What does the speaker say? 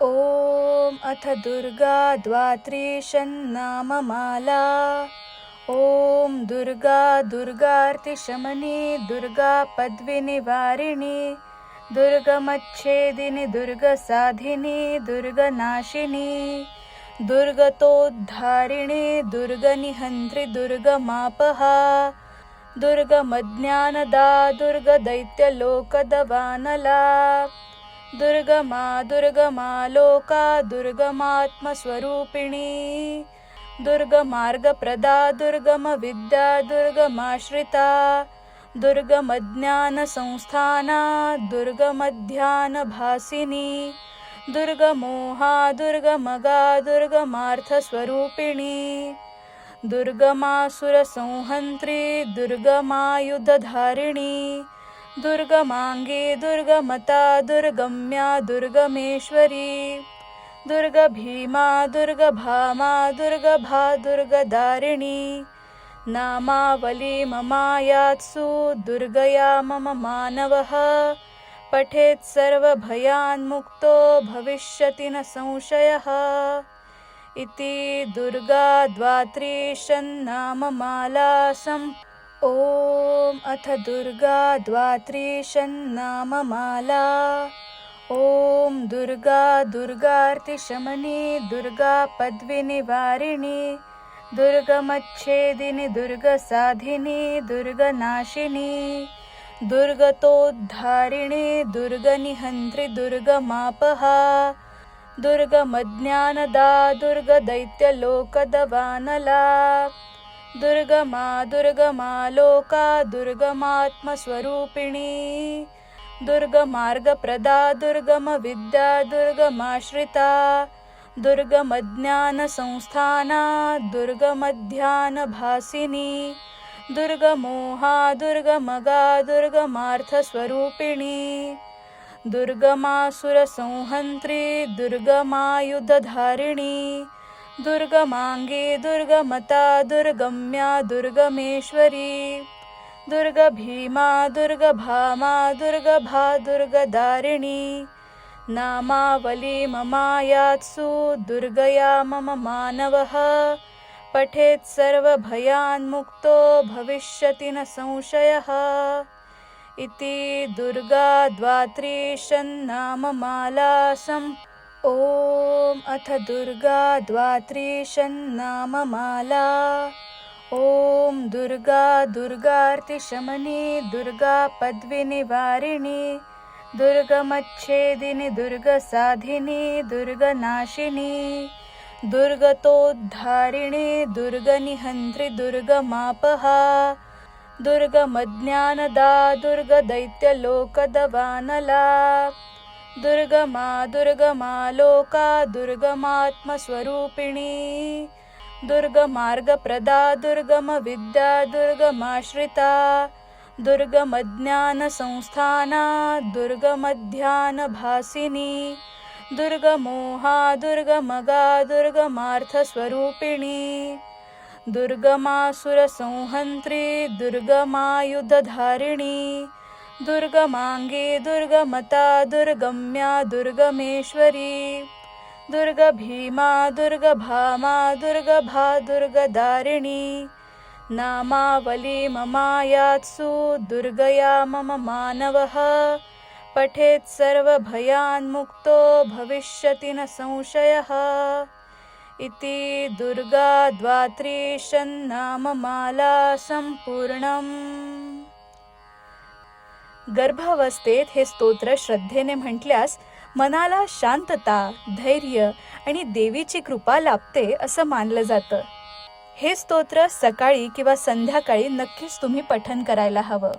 ॐ अथ दुर्गा द्वात्रिशन्नाममाला। ॐ दुर्गा दुर्गार्तिशमनी दुर्गा पद्विनिवारिणी दुर्गमच्छेदिनी दुर्गसाधिनी दुर्गनाशिनी दुर्गतोद्धारिणी दुर्गनिहन्त्रि दुर्गमापहा दुर्गमज्ञानदा दुर्गदैत्यलोकदवानला दुर्गमा लोका दुर्गमात्मस्वरूपिणी दुर्गमार्गप्रदा दुर्गमविद्या दुर्गमाश्रिता दुर्गमज्ञानसंस्थाना दुर्गमध्यानभासिनी दुर्गमोहा दुर्गमगा दुर्गमार्थस्वरूपिणी दुर्गमासुरसंहन्त्री दुर्गमायुधधारिणी दुर्गमांगे दुर्गमता दुर्गम्या दुर्गमेश्वरी दुर्गभीमा दुर्गभामा दुर्गभा दुर्गदारिणी नामावली ममायात्सु दुर्गया मम मानवः पठेत् सर्वभयान्मुक्तो भविष्यति न संशयः इति दुर्गा द्वात्रिशन्नाममाला ॐ अथ दुर्गा द्वात्रिशन्नाममाला। ॐ दुर्गा दुर्गार्तिशमनी दुर्गा पद्विनिवारिणी दुर्गमच्छेदिनी दुर्गसाधिनी दुर्गनाशिनी दुर्गतोद्धारिणी दुर्गनिहन्त्रि दुर्गमापहा दुर्गमज्ञानदा दुर्गदैत्यलोकदवानला दुर्गमा लोका दुर्गमात्मस्वरूपिणी दुर्गमार्गप्रदा दुर्गमविद्या दुर्गमाश्रिता दुर्गमज्ञानसंस्थाना दुर्गमध्यानभासिनी दुर्गमोहा दुर्गमगा दुर्गमार्थस्वरूपिणी दुर्गमासुरसंहन्त्री दुर्गमायुधधारिणी दुर्गमांगे दुर्गमता दुर्गम्या दुर्गमेश्वरी दुर्गभीमा दुर्गभामा दुर्गभा दुर्गदारिणी नामावली ममायात्सु दुर्गया मम मानवः पठेत् सर्वभयान्मुक्तो भविष्यति न संशयः इति दुर्गा द्वात्रिशन्नाममाला ॐ अथ दुर्गा द्वात्रिशन्नाममाला। ॐ दुर्गा दुर्गार्तिशमनी दुर्गा पद्विनिवारिणी दुर्गमच्छेदिनी दुर्गसाधिनी दुर्गनाशिनी दुर्गतोद्धारिणी दुर्गनिहन्त्रि दुर्गमापहा दुर्गमज्ञानदा दुर्गदैत्यलोकदवानला दुर्गमा लोका दुर्गमात्मस्वरूपिणी दुर्गमार्गप्रदा दुर्गमविद्या दुर्गमाश्रिता दुर्गमज्ञानसंस्थाना दुर्गमध्यानभासिनी दुर्गमोहा दुर्गमगा दुर्गमार्थस्वरूपिणी दुर्गमासुरसंहन्त्री दुर्गमायुधधारिणी दुर्गमांगे दुर्गमता दुर्गम्या दुर्गमेश्वरी दुर्गभीमा दुर्गभामा दुर्गभा दुर्गदारिणी नामावली ममायात्सु दुर्गया मम मानवः पठेत् सर्वभयान्मुक्तो भविष्यति न संशयः इति दुर्गा द्वात्रिशन्नाममाला संपूर्णम्। गर्भावस्थेत हे स्तोत्र श्रद्धेने म्हटल्यास मनाला शांतता, धैर्य आणि देवीची कृपा लाभते असं मानलं जातं। हे स्तोत्र सकाळी किंवा संध्याकाळी नक्कीच तुम्ही पठण करायला हवं।